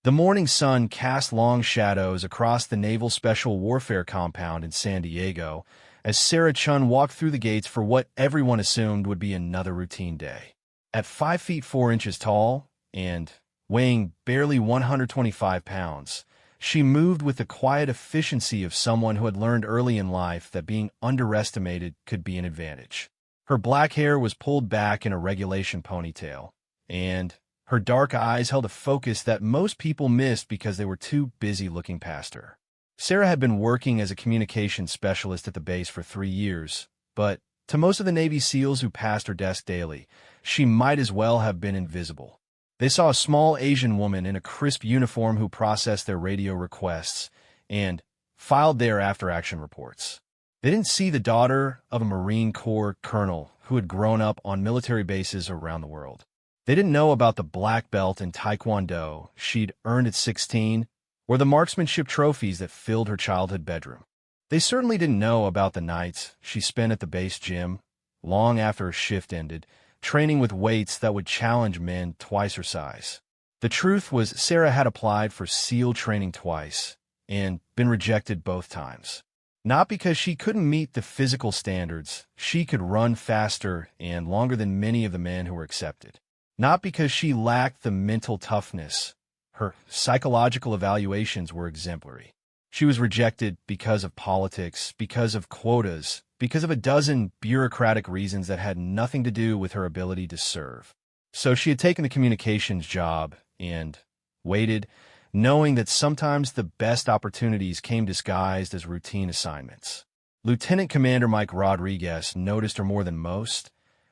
The morning sun cast long shadows across the Naval Special Warfare Compound in San Diego as Sarah Chun walked through the gates for what everyone assumed would be another routine day. At 5 feet 4 inches tall and weighing barely 125 pounds, she moved with the quiet efficiency of someone who had learned early in life that being underestimated could be an advantage. Her black hair was pulled back in a regulation ponytail, and her dark eyes held a focus that most people missed because they were too busy looking past her. Sarah had been working as a communications specialist at the base for 3 years, but to most of the Navy SEALs who passed her desk daily, she might as well have been invisible. They saw a small Asian woman in a crisp uniform who processed their radio requests and filed their after-action reports. They didn't see the daughter of a Marine Corps colonel who had grown up on military bases around the world. They didn't know about the black belt in Taekwondo she'd earned at 16, or the marksmanship trophies that filled her childhood bedroom. They certainly didn't know about the nights she spent at the base gym, long after her shift ended, training with weights that would challenge men twice her size. The truth was Sarah had applied for SEAL training twice and been rejected both times. Not because she couldn't meet the physical standards, she could run faster and longer than many of the men who were accepted. Not because she lacked the mental toughness. Her psychological evaluations were exemplary. She was rejected because of politics, because of quotas, because of a dozen bureaucratic reasons that had nothing to do with her ability to serve. So she had taken the communications job and waited, knowing that sometimes the best opportunities came disguised as routine assignments. Lieutenant Commander Mike Rodriguez noticed her more than most,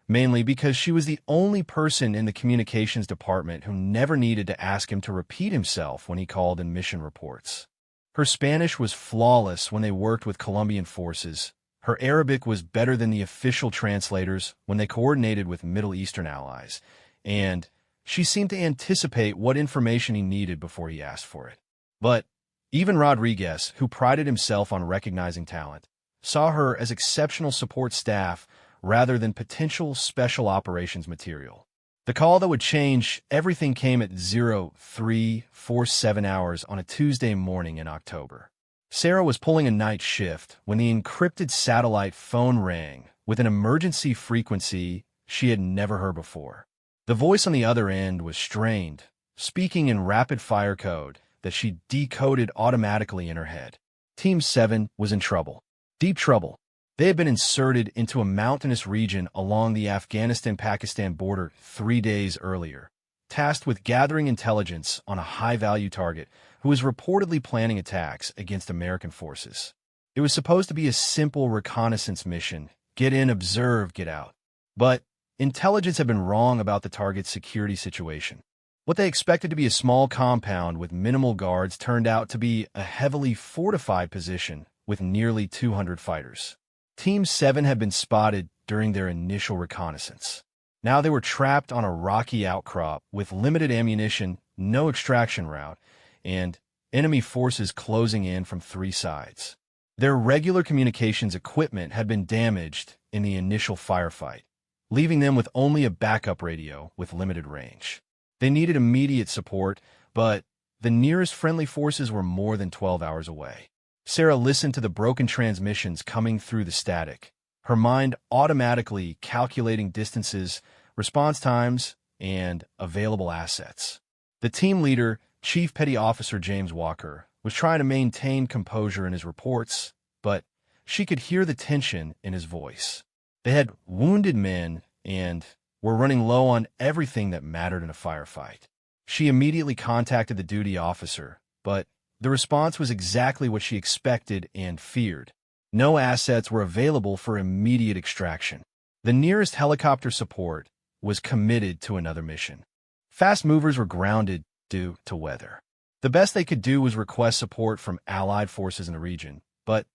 mainly because she was the only person in the communications department who never needed to ask him to repeat himself when he called in mission reports. Her Spanish was flawless when they worked with Colombian forces. Her Arabic was better than the official translators when they coordinated with Middle Eastern allies, and she seemed to anticipate what information he needed before he asked for it. But even Rodriguez, who prided himself on recognizing talent, saw her as exceptional support staff rather than potential special operations material. The call that would change everything came at 0347 hours on a Tuesday morning in October. Sarah was pulling a night shift when the encrypted satellite phone rang with an emergency frequency she had never heard before. The voice on the other end was strained, speaking in rapid-fire code that she decoded automatically in her head. Team 7 was in trouble. Deep trouble. They had been inserted into a mountainous region along the Afghanistan-Pakistan border 3 days earlier, tasked with gathering intelligence on a high-value target who was reportedly planning attacks against American forces. It was supposed to be a simple reconnaissance mission, get in, observe, get out. But intelligence had been wrong about the target's security situation. What they expected to be a small compound with minimal guards turned out to be a heavily fortified position with nearly 200 fighters. Team 7 had been spotted during their initial reconnaissance. Now they were trapped on a rocky outcrop with limited ammunition, no extraction route, and enemy forces closing in from 3 sides. Their regular communications equipment had been damaged in the initial firefight, leaving them with only a backup radio with limited range. They needed immediate support, but the nearest friendly forces were more than 12 hours away. Sarah listened to the broken transmissions coming through the static, her mind automatically calculating distances, response times, and available assets. The team leader, Chief Petty Officer James Walker, was trying to maintain composure in his reports, but she could hear the tension in his voice. They had wounded men and were running low on everything that mattered in a firefight. She immediately contacted the duty officer, but the response was exactly what she expected and feared. No assets were available for immediate extraction. The nearest helicopter support was committed to another mission. Fast movers were grounded due to weather. The best they could do was request support from Allied forces in the region, but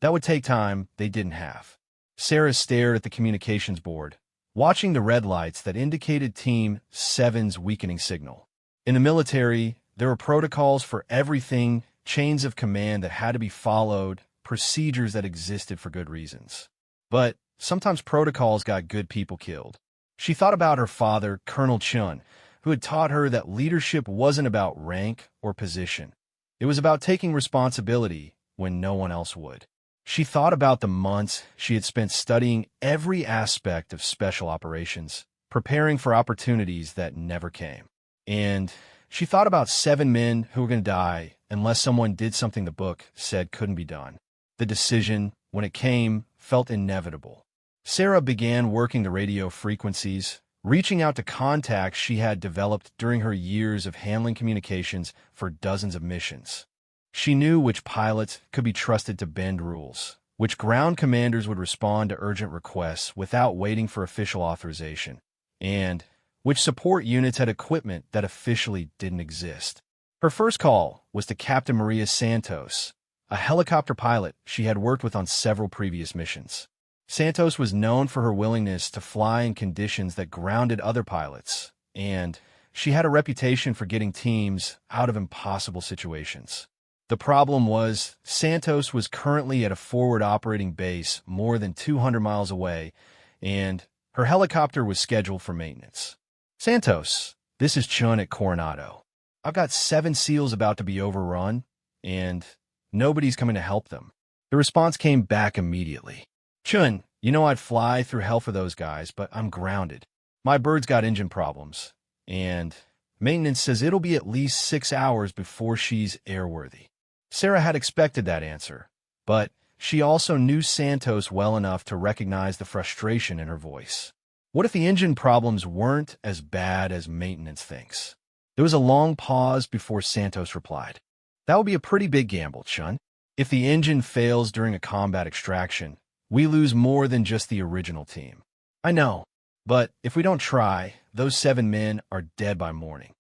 that would take time they didn't have. Sarah stared at the communications board, watching the red lights that indicated Team 7's weakening signal. In the military, there were protocols for everything, chains of command that had to be followed, procedures that existed for good reasons. But sometimes protocols got good people killed. She thought about her father, Colonel Chun, who had taught her that leadership wasn't about rank or position. It was about taking responsibility when no one else would. She thought about the months she had spent studying every aspect of special operations, preparing for opportunities that never came. And she thought about 7 men who were going to die unless someone did something the book said couldn't be done. The decision, when it came, felt inevitable. Sarah began working the radio frequencies, reaching out to contacts she had developed during her years of handling communications for dozens of missions. She knew which pilots could be trusted to bend rules, which ground commanders would respond to urgent requests without waiting for official authorization, and which support units had equipment that officially didn't exist. Her first call was to Captain Maria Santos, a helicopter pilot she had worked with on several previous missions. Santos was known for her willingness to fly in conditions that grounded other pilots, and she had a reputation for getting teams out of impossible situations. The problem was, Santos was currently at a forward operating base more than 200 miles away, and her helicopter was scheduled for maintenance. Santos, this is Chun at Coronado. I've got 7 SEALs about to be overrun, and nobody's coming to help them. The response came back immediately. Chun, you know I'd fly through hell for those guys, but I'm grounded. My bird's got engine problems, and maintenance says it'll be at least 6 hours before she's airworthy. Sarah had expected that answer, but she also knew Santos well enough to recognize the frustration in her voice. What if the engine problems weren't as bad as maintenance thinks? There was a long pause before Santos replied. That would be a pretty big gamble, Chun. If the engine fails during a combat extraction, we lose more than just the original team. I know, but if we don't try, those 7 men are dead by morning.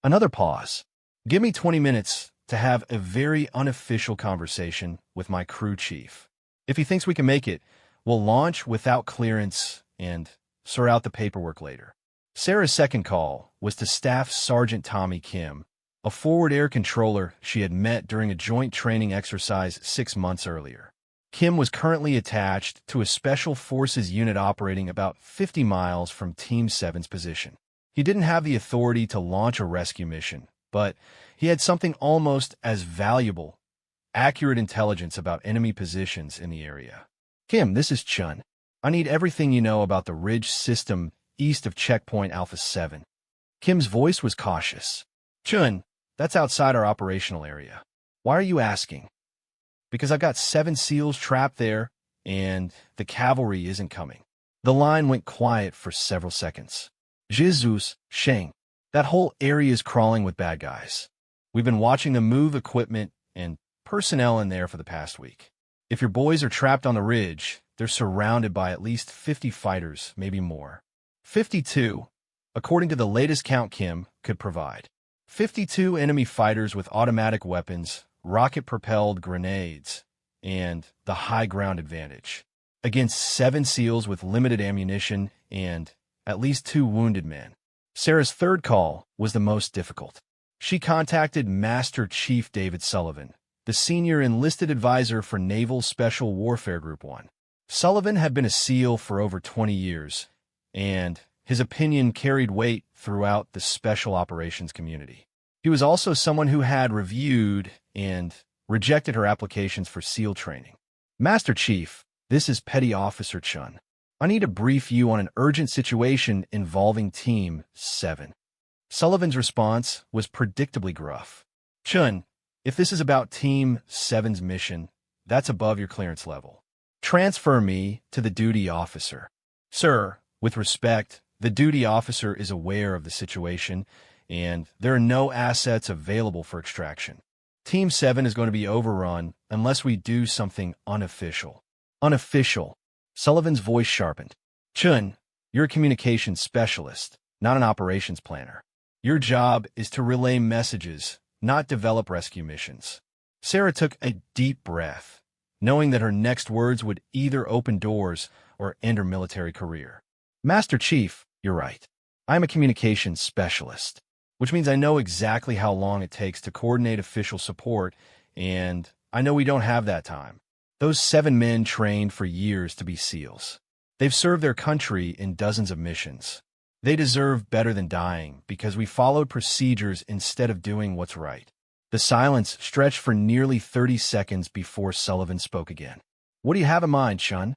Another pause. Give me 20 minutes to have a very unofficial conversation with my crew chief. If he thinks we can make it, we'll launch without clearance and sort out the paperwork later. Sarah's second call was to Staff Sergeant Tommy Kim, a forward air controller she had met during a joint training exercise 6 months earlier. Kim was currently attached to a Special Forces unit operating about 50 miles from Team 7's position. He didn't have the authority to launch a rescue mission, but he had something almost as valuable: accurate intelligence about enemy positions in the area. Kim, this is Chun. I need everything you know about the ridge system east of Checkpoint Alpha 7. Kim's voice was cautious. Chun, that's outside our operational area. Why are you asking? Because I've got 7 SEALs trapped there, and the cavalry isn't coming. The line went quiet for several seconds. Jesus, Sheng, that whole area is crawling with bad guys. We've been watching them move equipment and personnel in there for the past week. If your boys are trapped on the ridge, they're surrounded by at least 50 fighters, maybe more. 52, according to the latest count Kim could provide. 52 enemy fighters with automatic weapons, rocket-propelled grenades, and the high ground advantage, against 7 SEALs with limited ammunition and at least 2 wounded men. Sarah's third call was the most difficult. She contacted Master Chief David Sullivan, the senior enlisted advisor for Naval Special Warfare Group 1. Sullivan had been a SEAL for over 20 years, and his opinion carried weight throughout the special operations community. He was also someone who had reviewed and rejected her applications for SEAL training. Master Chief, this is Petty Officer Chun. I need to brief you on an urgent situation involving Team 7. Sullivan's response was predictably gruff. Chun, if this is about Team 7's mission, that's above your clearance level. Transfer me to the duty officer. Sir, with respect, the duty officer is aware of the situation, and there are no assets available for extraction. Team 7 is going to be overrun unless we do something unofficial. Unofficial. Sullivan's voice sharpened. Chun, you're a communications specialist, not an operations planner. Your job is to relay messages, not develop rescue missions. Sarah took a deep breath, knowing that her next words would either open doors or end her military career. Master Chief, you're right. I'm a communications specialist, which means I know exactly how long it takes to coordinate official support, and I know we don't have that time. Those 7 men trained for years to be SEALs. They've served their country in dozens of missions. They deserve better than dying because we followed procedures instead of doing what's right. The silence stretched for nearly 30 seconds before Sullivan spoke again. What do you have in mind, Chun?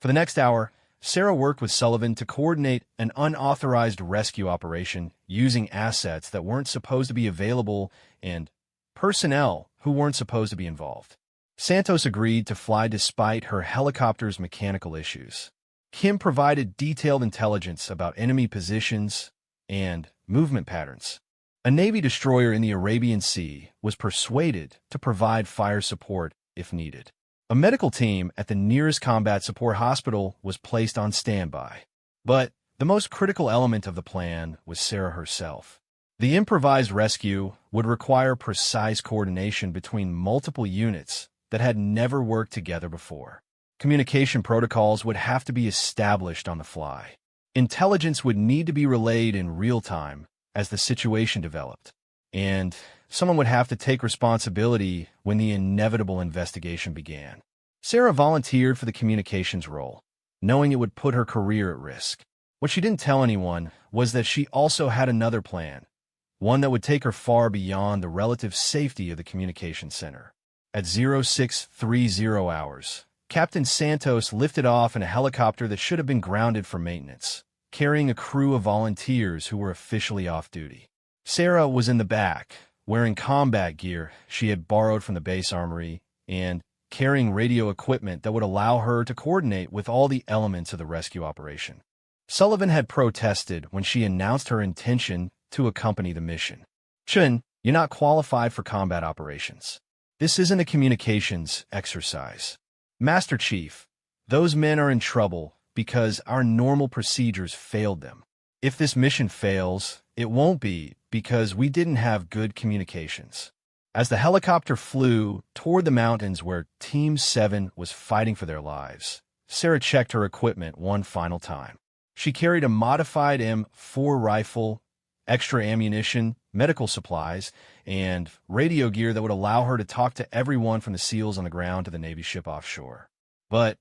For the next hour, Sarah worked with Sullivan to coordinate an unauthorized rescue operation using assets that weren't supposed to be available and personnel who weren't supposed to be involved. Santos agreed to fly despite her helicopter's mechanical issues. Kim provided detailed intelligence about enemy positions and movement patterns. A Navy destroyer in the Arabian Sea was persuaded to provide fire support if needed. A medical team at the nearest combat support hospital was placed on standby. But the most critical element of the plan was Sarah herself. The improvised rescue would require precise coordination between multiple units that had never worked together before. Communication protocols would have to be established on the fly. Intelligence would need to be relayed in real time as the situation developed. And someone would have to take responsibility when the inevitable investigation began. Sarah volunteered for the communications role, knowing it would put her career at risk. What she didn't tell anyone was that she also had another plan, one that would take her far beyond the relative safety of the communications center. At 0630 hours, Captain Santos lifted off in a helicopter that should have been grounded for maintenance, carrying a crew of volunteers who were officially off duty. Sarah was in the back, wearing combat gear she had borrowed from the base armory and carrying radio equipment that would allow her to coordinate with all the elements of the rescue operation. Sullivan had protested when she announced her intention to accompany the mission. Chun, you're not qualified for combat operations. This isn't a communications exercise. Master Chief, those men are in trouble because our normal procedures failed them. If this mission fails, it won't be because we didn't have good communications. As the helicopter flew toward the mountains where Team 7 was fighting for their lives, Sarah checked her equipment one final time. She carried a modified M4 rifle, extra ammunition, medical supplies, and radio gear that would allow her to talk to everyone from the SEALs on the ground to the Navy ship offshore. But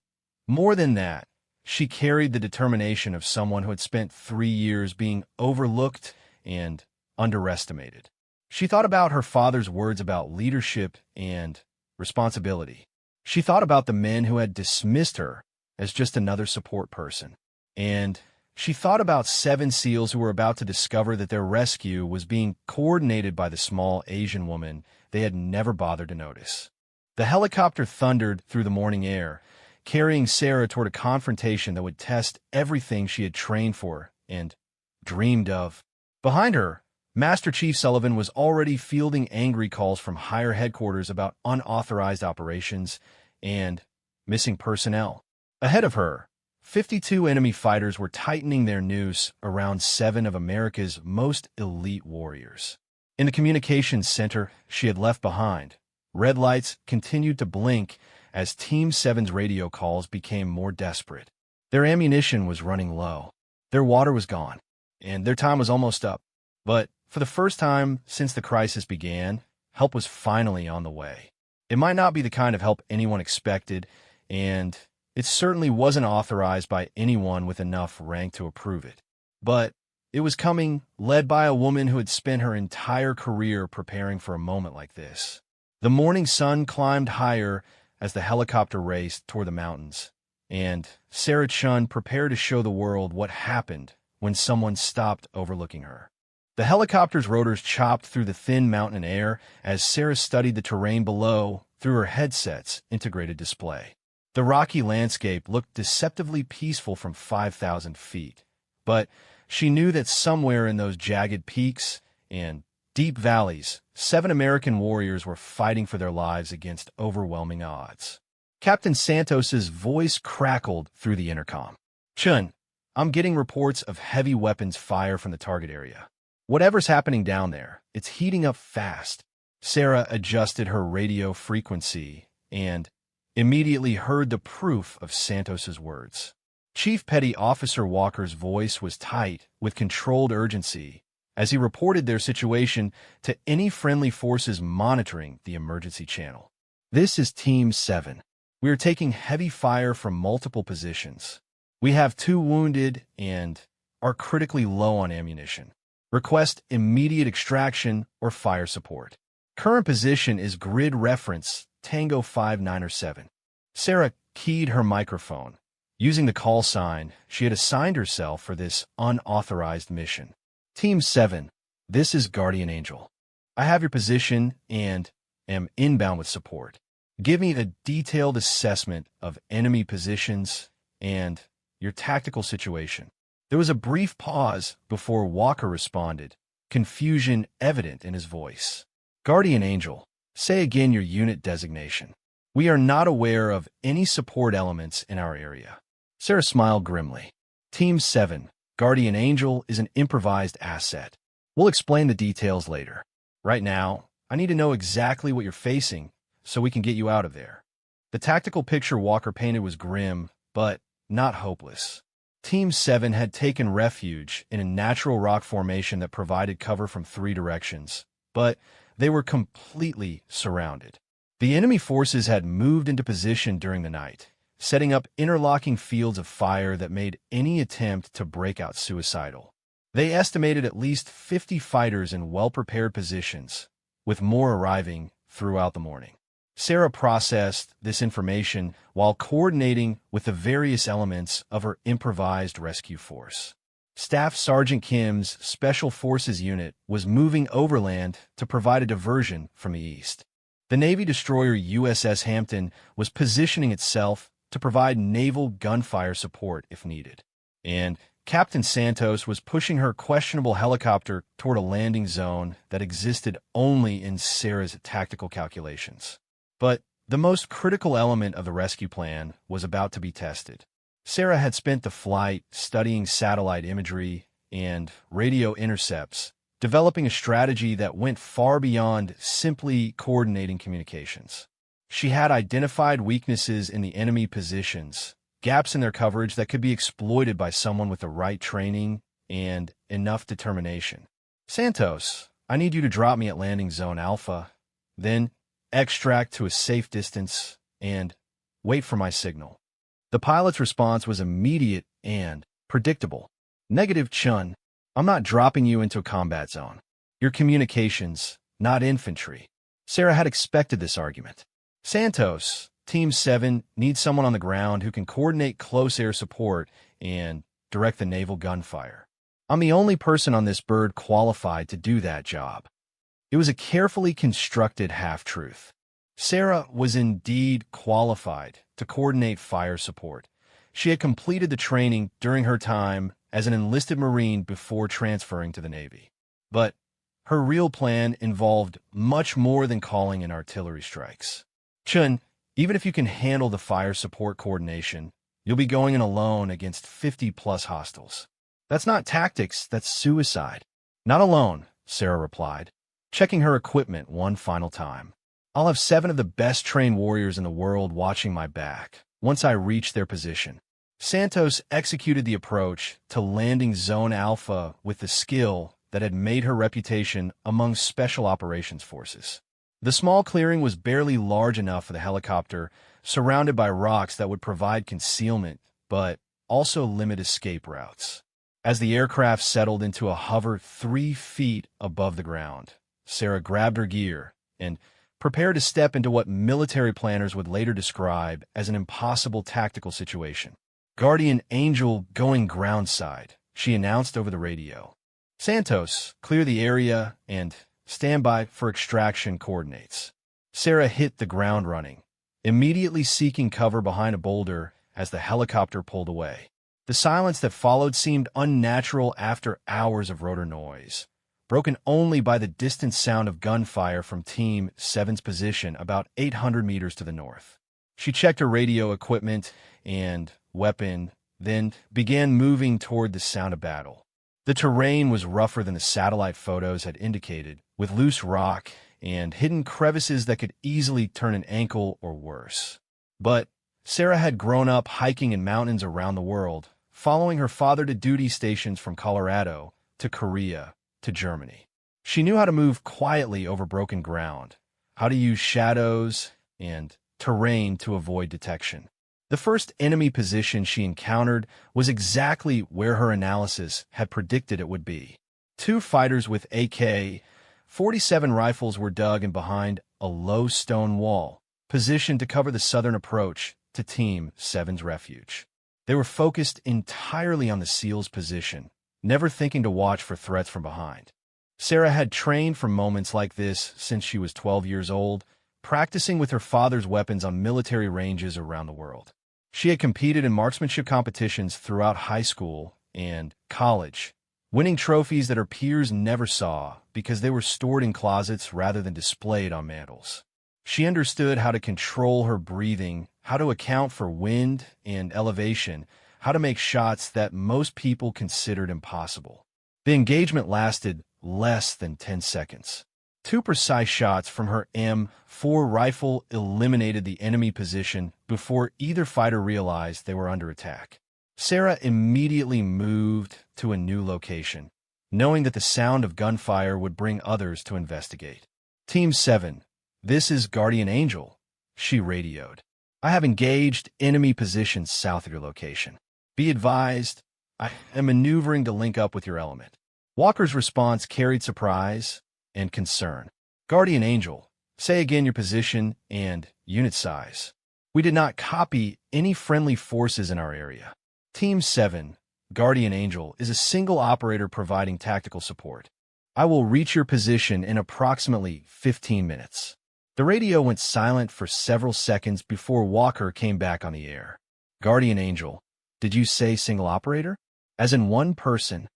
more than that, she carried the determination of someone who had spent 3 years being overlooked and underestimated. She thought about her father's words about leadership and responsibility. She thought about the men who had dismissed her as just another support person. And she thought about 7 SEALs who were about to discover that their rescue was being coordinated by the small Asian woman they had never bothered to notice. The helicopter thundered through the morning air, carrying Sarah toward a confrontation that would test everything she had trained for and dreamed of. Behind her, Master Chief Sullivan was already fielding angry calls from higher headquarters about unauthorized operations and missing personnel. Ahead of her, 52 enemy fighters were tightening their noose around 7 of America's most elite warriors. In the communications center she had left behind, red lights continued to blink as Team 7's radio calls became more desperate. Their ammunition was running low, their water was gone, and their time was almost up. But for the first time since the crisis began, help was finally on the way. It might not be the kind of help anyone expected, and it certainly wasn't authorized by anyone with enough rank to approve it. But it was coming, led by a woman who had spent her entire career preparing for a moment like this. The morning sun climbed higher as the helicopter raced toward the mountains, and Sarah Chun prepared to show the world what happened when someone stopped overlooking her. The helicopter's rotors chopped through the thin mountain air as Sarah studied the terrain below through her headset's integrated display. The rocky landscape looked deceptively peaceful from 5,000 feet, but she knew that somewhere in those jagged peaks and deep valleys, 7 American warriors were fighting for their lives against overwhelming odds. Captain Santos's voice crackled through the intercom. Chun, I'm getting reports of heavy weapons fire from the target area. Whatever's happening down there, it's heating up fast. Sarah adjusted her radio frequency and immediately heard the proof of Santos's words. Chief Petty Officer Walker's voice was tight with controlled urgency as he reported their situation to any friendly forces monitoring the emergency channel. This is Team 7. We are taking heavy fire from multiple positions. We have 2 wounded and are critically low on ammunition. Request immediate extraction or fire support. Current position is grid reference Tango 5907. Sarah keyed her microphone. Using the call sign, she had assigned herself for this unauthorized mission. Team 7, this is Guardian Angel. I have your position and am inbound with support. Give me a detailed assessment of enemy positions and your tactical situation. There was a brief pause before Walker responded, confusion evident in his voice. Guardian Angel, say again your unit designation. We are not aware of any support elements in our area. Sarah smiled grimly. Team 7, Guardian Angel is an improvised asset. We'll explain the details later. Right now, I need to know exactly what you're facing so we can get you out of there. The tactical picture Walker painted was grim, but not hopeless. Team 7 had taken refuge in a natural rock formation that provided cover from 3 directions, but they were completely surrounded. The enemy forces had moved into position during the night, setting up interlocking fields of fire that made any attempt to break out suicidal. They estimated at least 50 fighters in well-prepared positions, with more arriving throughout the morning. Sarah processed this information while coordinating with the various elements of her improvised rescue force. Staff Sergeant Kim's Special Forces unit was moving overland to provide a diversion from the east. The Navy destroyer USS Hampton was positioning itself to provide naval gunfire support if needed, and Captain Santos was pushing her questionable helicopter toward a landing zone that existed only in Sarah's tactical calculations. But the most critical element of the rescue plan was about to be tested. Sarah had spent the flight studying satellite imagery and radio intercepts, developing a strategy that went far beyond simply coordinating communications. She had identified weaknesses in the enemy positions, gaps in their coverage that could be exploited by someone with the right training and enough determination. Santos, I need you to drop me at landing zone Alpha, then extract to a safe distance and wait for my signal. The pilot's response was immediate and predictable. Negative, Chun. I'm not dropping you into a combat zone. You're communications, not infantry. Sarah had expected this argument. Santos, Team 7 needs someone on the ground who can coordinate close air support and direct the naval gunfire. I'm the only person on this bird qualified to do that job. It was a carefully constructed half-truth. Sarah was indeed qualified to coordinate fire support. She had completed the training during her time as an enlisted Marine before transferring to the Navy. But her real plan involved much more than calling in artillery strikes. Chun, even if you can handle the fire support coordination, you'll be going in alone against 50-plus hostiles. That's not tactics, that's suicide. Not alone, Sarah replied, checking her equipment one final time. I'll have 7 of the best trained warriors in the world watching my back once I reach their position. Santos executed the approach to landing Zone Alpha with the skill that had made her reputation among special operations forces. The small clearing was barely large enough for the helicopter, surrounded by rocks that would provide concealment, but also limit escape routes. As the aircraft settled into a hover 3 feet above the ground, Sarah grabbed her gear and prepared to step into what military planners would later describe as an impossible tactical situation. Guardian Angel going groundside, she announced over the radio. Santos, clear the area and stand by for extraction coordinates. Sarah hit the ground running, immediately seeking cover behind a boulder as the helicopter pulled away. The silence that followed seemed unnatural after hours of rotor noise, broken only by the distant sound of gunfire from Team 7's position about 800 meters to the north. She checked her radio equipment and weapon, then began moving toward the sound of battle. The terrain was rougher than the satellite photos had indicated, with loose rock and hidden crevices that could easily turn an ankle or worse. But Sarah had grown up hiking in mountains around the world, following her father to duty stations from Colorado to Korea to Germany. She knew how to move quietly over broken ground, how to use shadows and terrain to avoid detection. The first enemy position she encountered was exactly where her analysis had predicted it would be. Two fighters with AK-47 rifles were dug in behind a low stone wall, positioned to cover the southern approach to Team 7's refuge. They were focused entirely on the SEAL's position, never thinking to watch for threats from behind. Sarah had trained for moments like this since she was 12 years old, practicing with her father's weapons on military ranges around the world. She had competed in marksmanship competitions throughout high school and college, winning trophies that her peers never saw because they were stored in closets rather than displayed on mantles. She understood how to control her breathing, how to account for wind and elevation, how to make shots that most people considered impossible. The engagement lasted less than 10 seconds. Two precise shots from her M4 rifle eliminated the enemy position before either fighter realized they were under attack. Sarah immediately moved to a new location, knowing that the sound of gunfire would bring others to investigate. Team 7, this is Guardian Angel, she radioed. I have engaged enemy positions south of your location. Be advised, I am maneuvering to link up with your element. Walker's response carried surprise and concern. Guardian Angel, say again your position and unit size. We did not copy any friendly forces in our area. Team 7, Guardian Angel, is a single operator providing tactical support. I will reach your position in approximately 15 minutes. The radio went silent for several seconds before Walker came back on the air. Guardian Angel, did you say single operator? As in one person?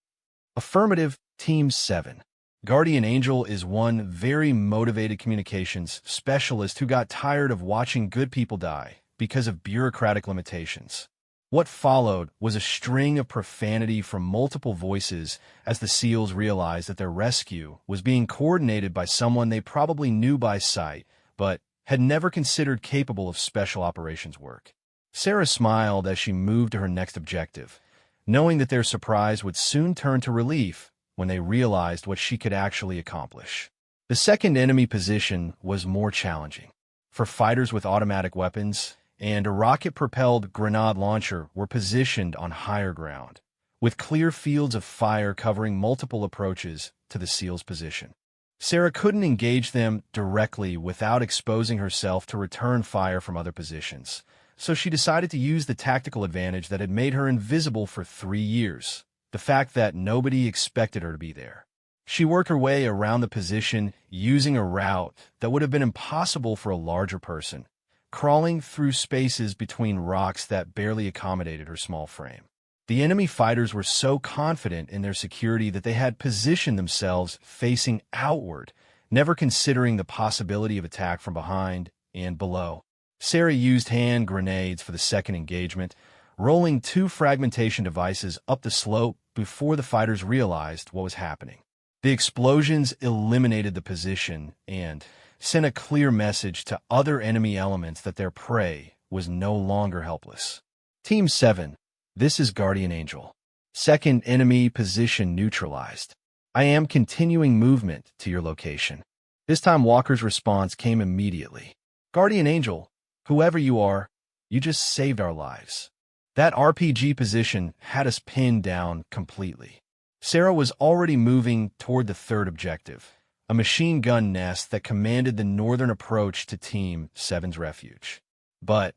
Affirmative, Team 7. Guardian Angel is one very motivated communications specialist who got tired of watching good people die because of bureaucratic limitations. What followed was a string of profanity from multiple voices as the SEALs realized that their rescue was being coordinated by someone they probably knew by sight, but had never considered capable of special operations work. Sarah smiled as she moved to her next objective, knowing that their surprise would soon turn to relief when they realized what she could actually accomplish. The second enemy position was more challenging. For fighters with automatic weapons and a rocket-propelled grenade launcher were positioned on higher ground, with clear fields of fire covering multiple approaches to the SEAL's position. Sarah couldn't engage them directly without exposing herself to return fire from other positions, so she decided to use the tactical advantage that had made her invisible for 3 years, the fact that nobody expected her to be there. She worked her way around the position using a route that would have been impossible for a larger person, crawling through spaces between rocks that barely accommodated her small frame. The enemy fighters were so confident in their security that they had positioned themselves facing outward, never considering the possibility of attack from behind and below. Sarah used hand grenades for the second engagement, rolling 2 fragmentation devices up the slope before the fighters realized what was happening. The explosions eliminated the position and sent a clear message to other enemy elements that their prey was no longer helpless. Team 7, this is Guardian Angel. Second enemy position neutralized. I am continuing movement to your location. This time Walker's response came immediately. Guardian Angel, whoever you are, you just saved our lives. That RPG position had us pinned down completely. Sarah was already moving toward the third objective, a machine gun nest that commanded the northern approach to Team 7's refuge. But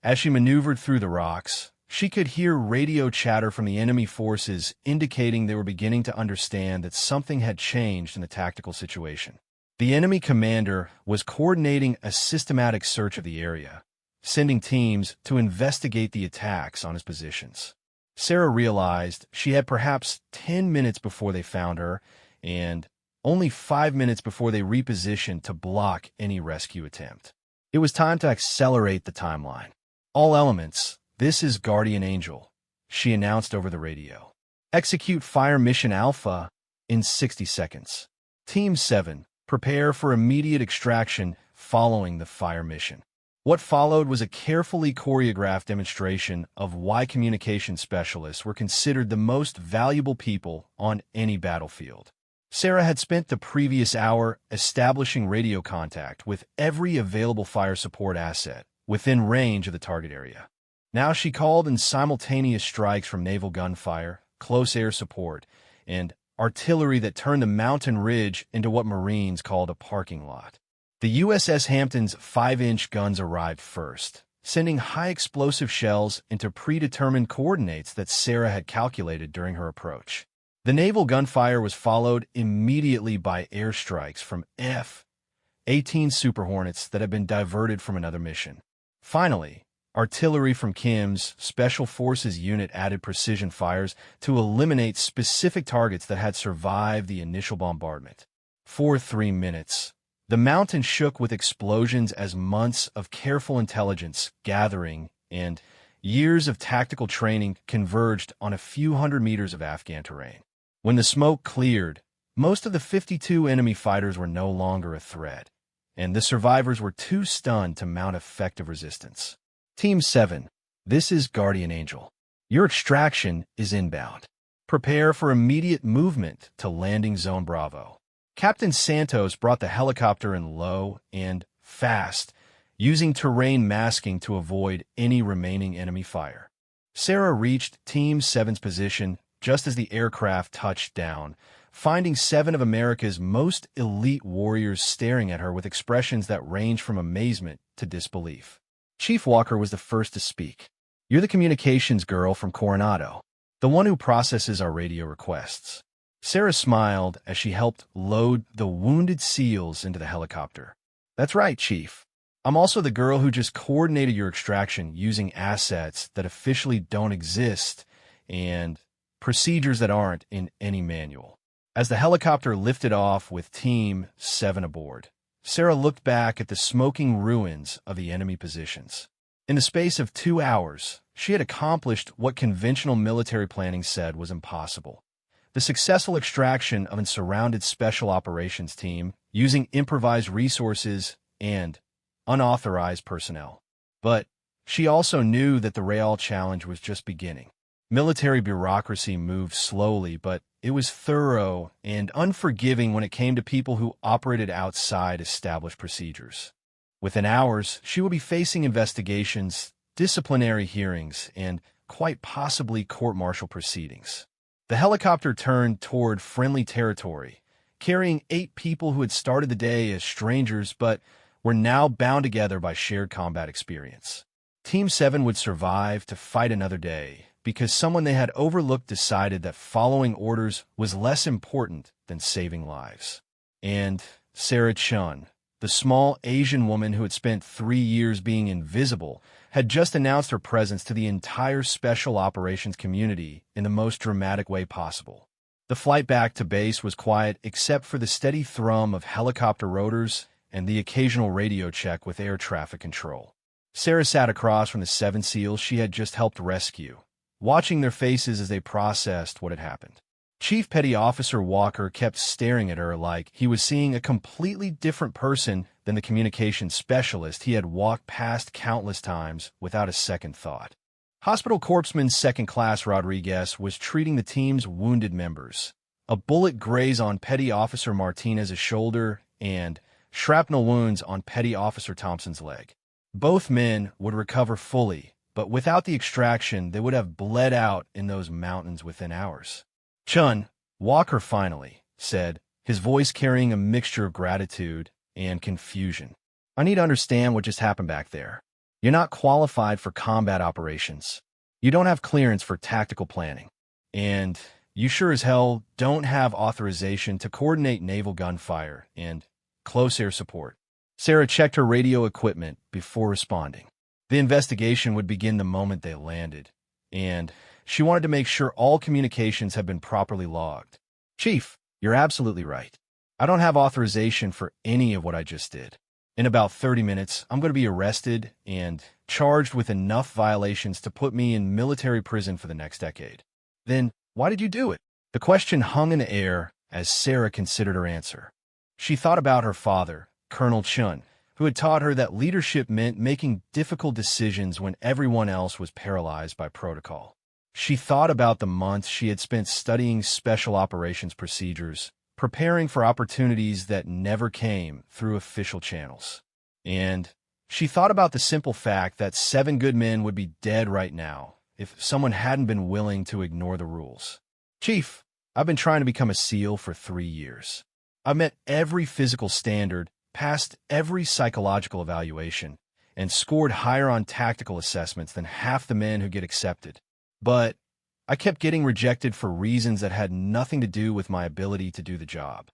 as she maneuvered through the rocks, she could hear radio chatter from the enemy forces indicating they were beginning to understand that something had changed in the tactical situation. The enemy commander was coordinating a systematic search of the area, sending teams to investigate the attacks on his positions. Sarah realized she had perhaps 10 minutes before they found her, and only 5 minutes before they repositioned to block any rescue attempt. It was time to accelerate the timeline. All elements, this is Guardian Angel, she announced over the radio. Execute Fire Mission Alpha in 60 seconds. Team 7, prepare for immediate extraction following the fire mission. What followed was a carefully choreographed demonstration of why communication specialists were considered the most valuable people on any battlefield. Sarah had spent the previous hour establishing radio contact with every available fire support asset within range of the target area. Now she called in simultaneous strikes from naval gunfire, close air support, and artillery that turned the mountain ridge into what Marines called a parking lot. The USS Hampton's 5-inch guns arrived first, sending high-explosive shells into predetermined coordinates that Sarah had calculated during her approach. The naval gunfire was followed immediately by airstrikes from F-18 Super Hornets that had been diverted from another mission. Finally, artillery from Kim's Special Forces unit added precision fires to eliminate specific targets that had survived the initial bombardment. For 3 minutes, the mountain shook with explosions as months of careful intelligence gathering and years of tactical training converged on a few hundred meters of Afghan terrain. When the smoke cleared, most of the 52 enemy fighters were no longer a threat, and the survivors were too stunned to mount effective resistance. Team 7, this is Guardian Angel. Your extraction is inbound. Prepare for immediate movement to Landing Zone Bravo. Captain Santos brought the helicopter in low and fast, using terrain masking to avoid any remaining enemy fire. Sarah reached Team 7's position just as the aircraft touched down, finding 7 of America's most elite warriors staring at her with expressions that ranged from amazement to disbelief. Chief Walker was the first to speak. You're the communications girl from Coronado, the one who processes our radio requests. Sarah smiled as she helped load the wounded SEALs into the helicopter. That's right, Chief. I'm also the girl who just coordinated your extraction using assets that officially don't exist and procedures that aren't in any manual. As the helicopter lifted off with Team 7 aboard, Sarah looked back at the smoking ruins of the enemy positions. In the space of 2 hours, she had accomplished what conventional military planning said was impossible. The successful extraction of a surrounded special operations team using improvised resources and unauthorized personnel. But she also knew that the real challenge was just beginning. Military bureaucracy moved slowly, but it was thorough and unforgiving when it came to people who operated outside established procedures. Within hours, she would be facing investigations, disciplinary hearings, and quite possibly court-martial proceedings. The helicopter turned toward friendly territory, carrying 8 people who had started the day as strangers but were now bound together by shared combat experience. Team 7 would survive to fight another day because someone they had overlooked decided that following orders was less important than saving lives. And Sarah Chun, the small Asian woman who had spent 3 years being invisible, had just announced her presence to the entire special operations community in the most dramatic way possible. The flight back to base was quiet except for the steady thrum of helicopter rotors and the occasional radio check with air traffic control. Sarah sat across from the 7 SEALs she had just helped rescue, watching their faces as they processed what had happened. Chief Petty Officer Walker kept staring at her like he was seeing a completely different person than the communications specialist he had walked past countless times without a second thought. Hospital Corpsman Second Class Rodriguez was treating the team's wounded members. A bullet grazed on Petty Officer Martinez's shoulder and shrapnel wounds on Petty Officer Thompson's leg. Both men would recover fully, but without the extraction, they would have bled out in those mountains within hours. Chun, Walker finally said, his voice carrying a mixture of gratitude and confusion. I need to understand what just happened back there. You're not qualified for combat operations. You don't have clearance for tactical planning. And you sure as hell don't have authorization to coordinate naval gunfire and close air support. Sarah checked her radio equipment before responding. The investigation would begin the moment they landed, and she wanted to make sure all communications had been properly logged. Chief, you're absolutely right. I don't have authorization for any of what I just did. In about 30 minutes, I'm going to be arrested and charged with enough violations to put me in military prison for the next decade. Then, why did you do it? The question hung in the air as Sarah considered her answer. She thought about her father, Colonel Chun, who had taught her that leadership meant making difficult decisions when everyone else was paralyzed by protocol. She thought about the months she had spent studying special operations procedures, preparing for opportunities that never came through official channels. And She thought about the simple fact that 7 good men would be dead right now if someone hadn't been willing to ignore the rules. Chief, I've been trying to become a SEAL for 3 years. I've met every physical standard, passed every psychological evaluation, and scored higher on tactical assessments than half the men who get accepted. But I kept getting rejected for reasons that had nothing to do with my ability to do the job.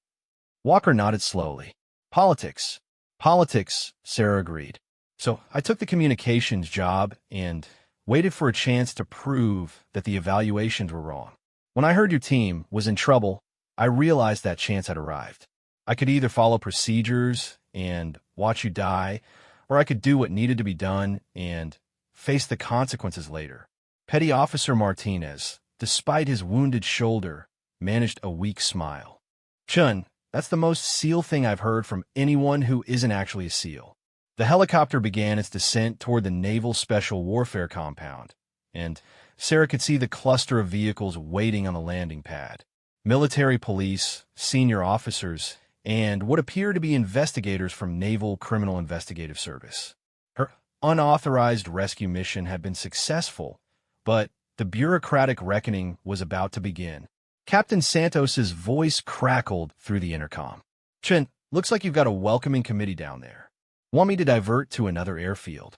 Walker nodded slowly. Politics. Politics, Sarah agreed. So I took the communications job and waited for a chance to prove that the evaluations were wrong. When I heard your team was in trouble, I realized that chance had arrived. I could either follow procedures and watch you die, or I could do what needed to be done and face the consequences later. Petty Officer Martinez, despite his wounded shoulder, managed a weak smile. Chun, that's the most SEAL thing I've heard from anyone who isn't actually a SEAL. The helicopter began its descent toward the Naval Special Warfare Compound, and Sarah could see the cluster of vehicles waiting on the landing pad. Military police, senior officers, and what appeared to be investigators from Naval Criminal Investigative Service. Her unauthorized rescue mission had been successful, but the bureaucratic reckoning was about to begin. Captain Santos's voice crackled through the intercom. Chin, looks like you've got a welcoming committee down there. Want me to divert to another airfield?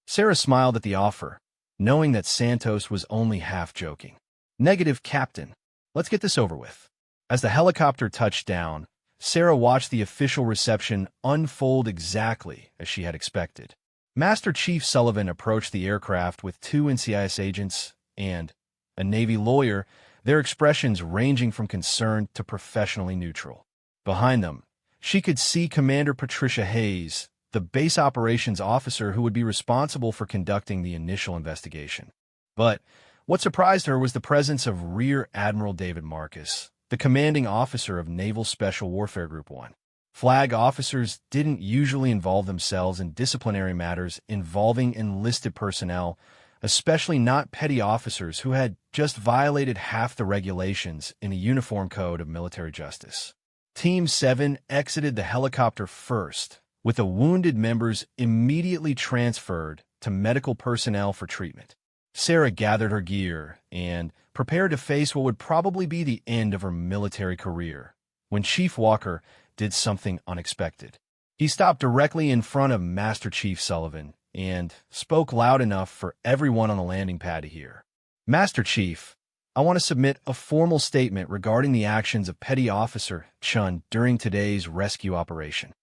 Sarah smiled at the offer, knowing that Santos was only half joking. Negative, Captain. Let's get this over with. As the helicopter touched down, Sarah watched the official reception unfold exactly as she had expected. Master Chief Sullivan approached the aircraft with 2 NCIS agents and a Navy lawyer, their expressions ranging from concerned to professionally neutral. Behind them, she could see Commander Patricia Hayes, the base operations officer who would be responsible for conducting the initial investigation. But what surprised her was the presence of Rear Admiral David Marcus, the commanding officer of Naval Special Warfare Group 1. Flag officers didn't usually involve themselves in disciplinary matters involving enlisted personnel, especially not petty officers who had just violated half the regulations in a uniform code of military justice. Team 7 exited the helicopter first, with the wounded members immediately transferred to medical personnel for treatment. Sarah gathered her gear and prepared to face what would probably be the end of her military career, when Chief Walker did something unexpected. He stopped directly in front of Master Chief Sullivan and spoke loud enough for everyone on the landing pad to hear. Master Chief, I want to submit a formal statement regarding the actions of Petty Officer Chun during today's rescue operation.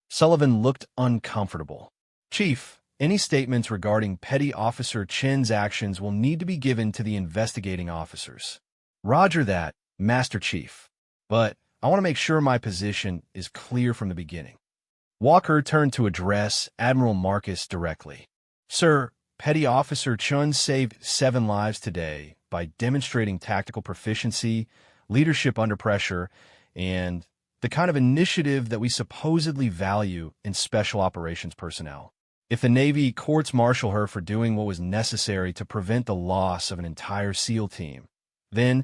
Sullivan looked uncomfortable. Chief, any statements regarding Petty Officer Chin's actions will need to be given to the investigating officers. Roger that, Master Chief. But I want to make sure my position is clear from the beginning. Walker turned to address Admiral Marcus directly. Sir, Petty Officer Chun saved 7 lives today by demonstrating tactical proficiency, leadership under pressure, and the kind of initiative that we supposedly value in special operations personnel. If the Navy courts-martial her for doing what was necessary to prevent the loss of an entire SEAL team, then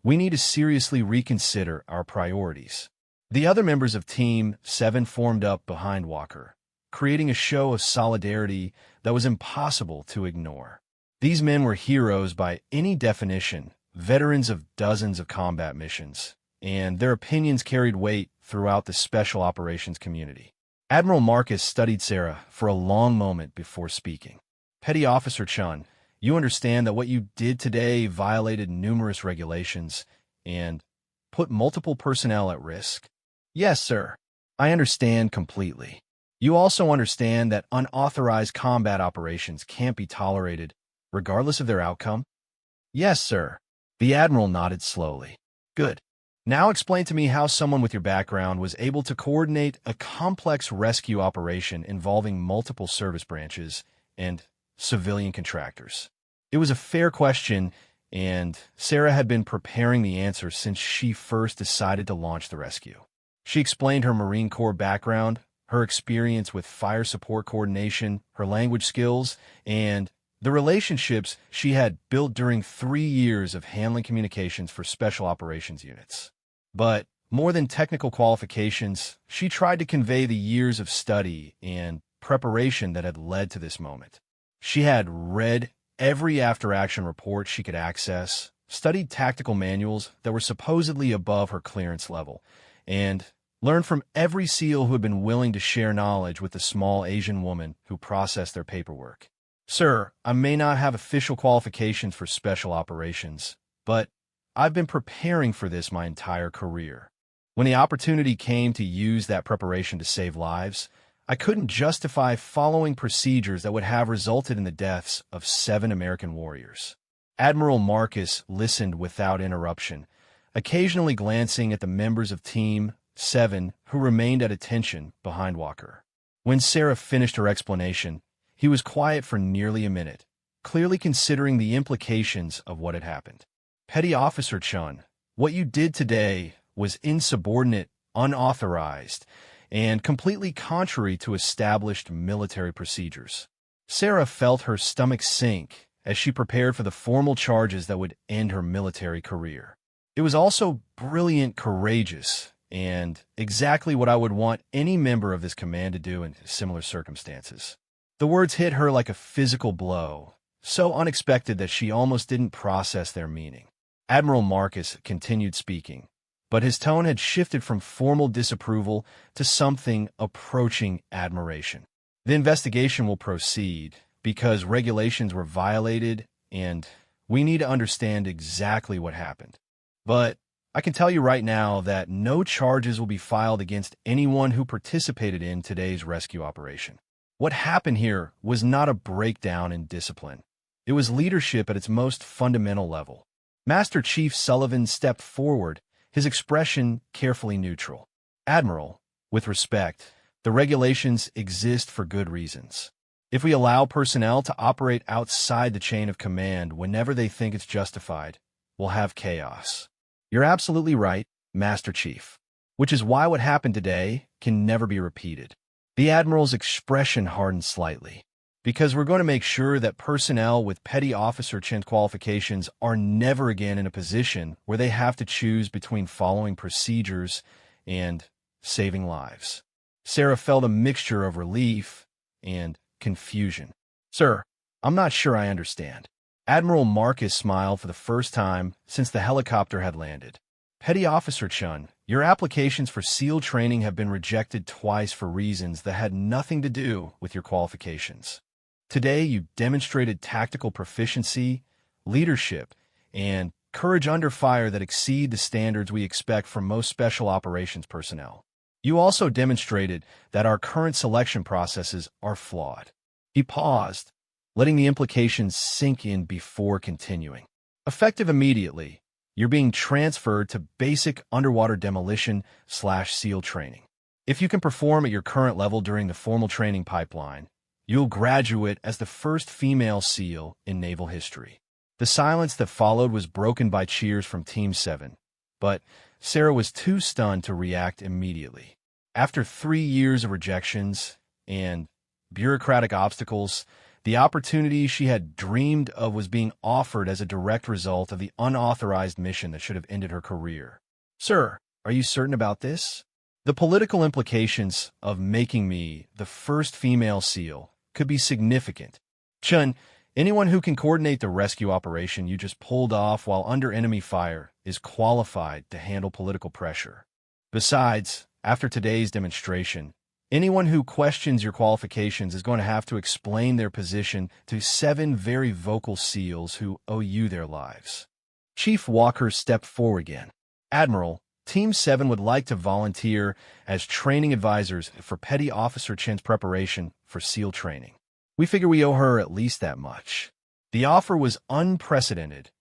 we need to seriously reconsider our priorities. The other members of Team 7 formed up behind Walker, creating a show of solidarity that was impossible to ignore. These men were heroes by any definition, veterans of dozens of combat missions, and their opinions carried weight throughout the special operations community. Admiral Marcus studied Sarah for a long moment before speaking. Petty Officer Chun, you understand that what you did today violated numerous regulations and put multiple personnel at risk? Yes, sir. I understand completely. You also understand that unauthorized combat operations can't be tolerated, regardless of their outcome? Yes, sir. The Admiral nodded slowly. Good. Now explain to me how someone with your background was able to coordinate a complex rescue operation involving multiple service branches and civilian contractors. It was a fair question, and Sarah had been preparing the answer since she first decided to launch the rescue. She explained her Marine Corps background, her experience with fire support coordination, her language skills, and the relationships she had built during 3 years of handling communications for special operations units. But more than technical qualifications, she tried to convey the years of study and preparation that had led to this moment. She had read every after-action report she could access, studied tactical manuals that were supposedly above her clearance level, and learned from every SEAL who had been willing to share knowledge with the small Asian woman who processed their paperwork. "Sir, I may not have official qualifications for special operations, but I've been preparing for this my entire career. When the opportunity came to use that preparation to save lives, I couldn't justify following procedures that would have resulted in the deaths of 7 American warriors." Admiral Marcus listened without interruption, occasionally glancing at the members of Team 7 who remained at attention behind Walker. When Sarah finished her explanation, he was quiet for nearly a minute, clearly considering the implications of what had happened. "Petty Officer Chun, what you did today was insubordinate, unauthorized, and completely contrary to established military procedures." Sarah felt her stomach sink as she prepared for the formal charges that would end her military career. It was also brilliant, courageous, and exactly what I would want any member of this command to do in similar circumstances. The words hit her like a physical blow, so unexpected that she almost didn't process their meaning. Admiral Marcus continued speaking, but his tone had shifted from formal disapproval to something approaching admiration. "The investigation will proceed because regulations were violated, and we need to understand exactly what happened. But I can tell you right now that no charges will be filed against anyone who participated in today's rescue operation. What happened here was not a breakdown in discipline. It was leadership at its most fundamental level." Master Chief Sullivan stepped forward, his expression carefully neutral. "Admiral, with respect, the regulations exist for good reasons. If we allow personnel to operate outside the chain of command whenever they think it's justified, we'll have chaos." "You're absolutely right, Master Chief, which is why what happened today can never be repeated." The Admiral's expression hardened slightly. "Because we're going to make sure that personnel with Petty Officer Chin's qualifications are never again in a position where they have to choose between following procedures and saving lives." Sarah felt a mixture of relief and confusion. "Sir, I'm not sure I understand." Admiral Marcus smiled for the first time since the helicopter had landed. "Petty Officer Chun, your applications for SEAL training have been rejected twice for reasons that had nothing to do with your qualifications. Today, you demonstrated tactical proficiency, leadership, and courage under fire that exceed the standards we expect from most special operations personnel. You also demonstrated that our current selection processes are flawed." He paused, letting the implications sink in before continuing. "Effective immediately, you're being transferred to basic underwater demolition/SEAL training. If you can perform at your current level during the formal training pipeline, you'll graduate as the first female SEAL in naval history." The silence that followed was broken by cheers from Team 7, but Sarah was too stunned to react immediately. After 3 years of rejections and bureaucratic obstacles, the opportunity she had dreamed of was being offered as a direct result of the unauthorized mission that should have ended her career. "Sir, are you certain about this? The political implications of making me the first female SEAL could be significant. Chun, anyone who can coordinate the rescue operation you just pulled off while under enemy fire is qualified to handle political pressure. Besides, after today's demonstration, anyone who questions your qualifications is going to have to explain their position to 7 very vocal SEALs who owe you their lives." Chief Walker stepped forward again. "Admiral, Team 7 would like to volunteer as training advisors for Petty Officer Chin's preparation for SEAL training. We figure we owe her at least that much." The offer was unprecedented.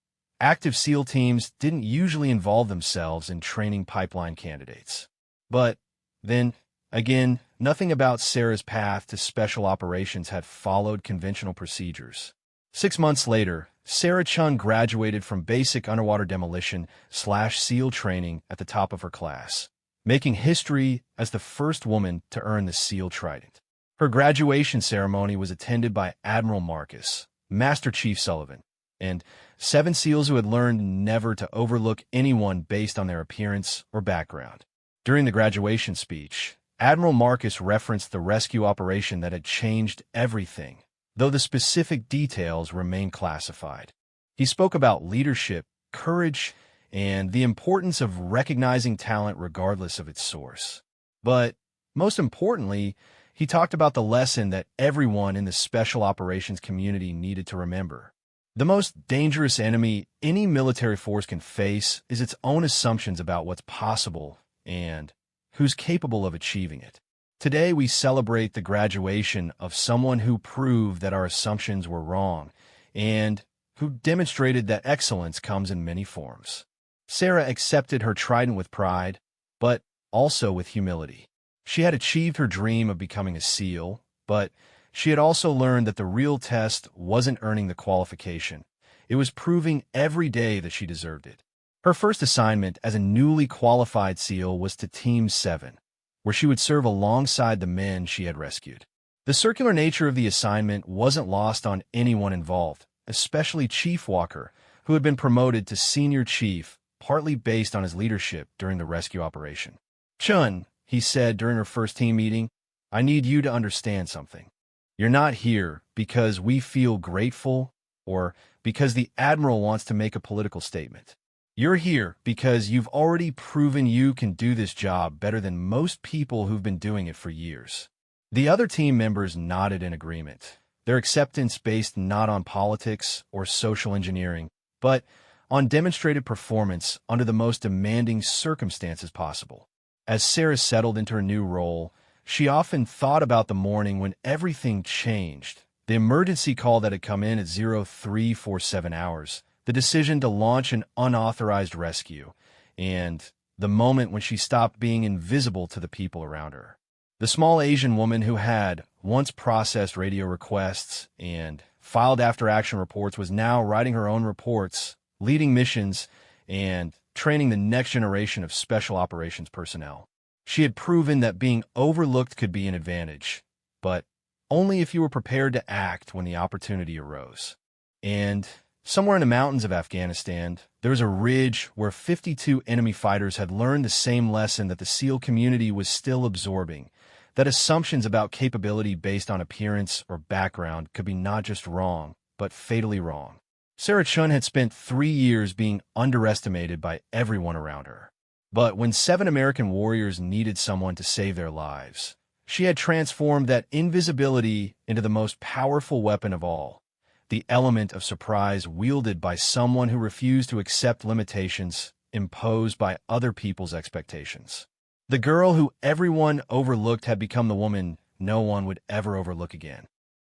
Active SEAL teams didn't usually involve themselves in training pipeline candidates. But then, again, nothing about Sarah's path to special operations had followed conventional procedures. 6 months later, Sarah Chun graduated from basic underwater demolition/SEAL training at the top of her class, making history as the first woman to earn the SEAL Trident. Her graduation ceremony was attended by Admiral Marcus, Master Chief Sullivan, and 7 SEALs who had learned never to overlook anyone based on their appearance or background. During the graduation speech, Admiral Marcus referenced the rescue operation that had changed everything, though the specific details remain classified. He spoke about leadership, courage, and the importance of recognizing talent regardless of its source. But most importantly, he talked about the lesson that everyone in the special operations community needed to remember. The most dangerous enemy any military force can face is its own assumptions about what's possible and who's capable of achieving it. Today, we celebrate the graduation of someone who proved that our assumptions were wrong and who demonstrated that excellence comes in many forms. Sarah accepted her trident with pride, but also with humility. She had achieved her dream of becoming a SEAL, but she had also learned that the real test wasn't earning the qualification. It was proving every day that she deserved it. Her first assignment as a newly qualified SEAL was to Team 7, where she would serve alongside the men she had rescued. The circular nature of the assignment wasn't lost on anyone involved, especially Chief Walker, who had been promoted to Senior Chief, partly based on his leadership during the rescue operation. "Chun," he said during her first team meeting, "I need you to understand something. You're not here because we feel grateful or because the Admiral wants to make a political statement. You're here because you've already proven you can do this job better than most people who've been doing it for years." The other team members nodded in agreement, their acceptance based not on politics or social engineering, but on demonstrated performance under the most demanding circumstances possible. As Sarah settled into her new role, she often thought about the morning when everything changed. The emergency call that had come in at 0347 hours, the decision to launch an unauthorized rescue, and the moment when she stopped being invisible to the people around her. The small Asian woman who had once processed radio requests and filed after-action reports was now writing her own reports, leading missions, and training the next generation of special operations personnel. She had proven that being overlooked could be an advantage, but only if you were prepared to act when the opportunity arose. And somewhere in the mountains of Afghanistan, there was a ridge where 52 enemy fighters had learned the same lesson that the SEAL community was still absorbing, that assumptions about capability based on appearance or background could be not just wrong, but fatally wrong. Sarah Chun had spent 3 years being underestimated by everyone around her. But when 7 American warriors needed someone to save their lives, she had transformed that invisibility into the most powerful weapon of all, the element of surprise wielded by someone who refused to accept limitations imposed by other people's expectations. The girl who everyone overlooked had become the woman no one would ever overlook again.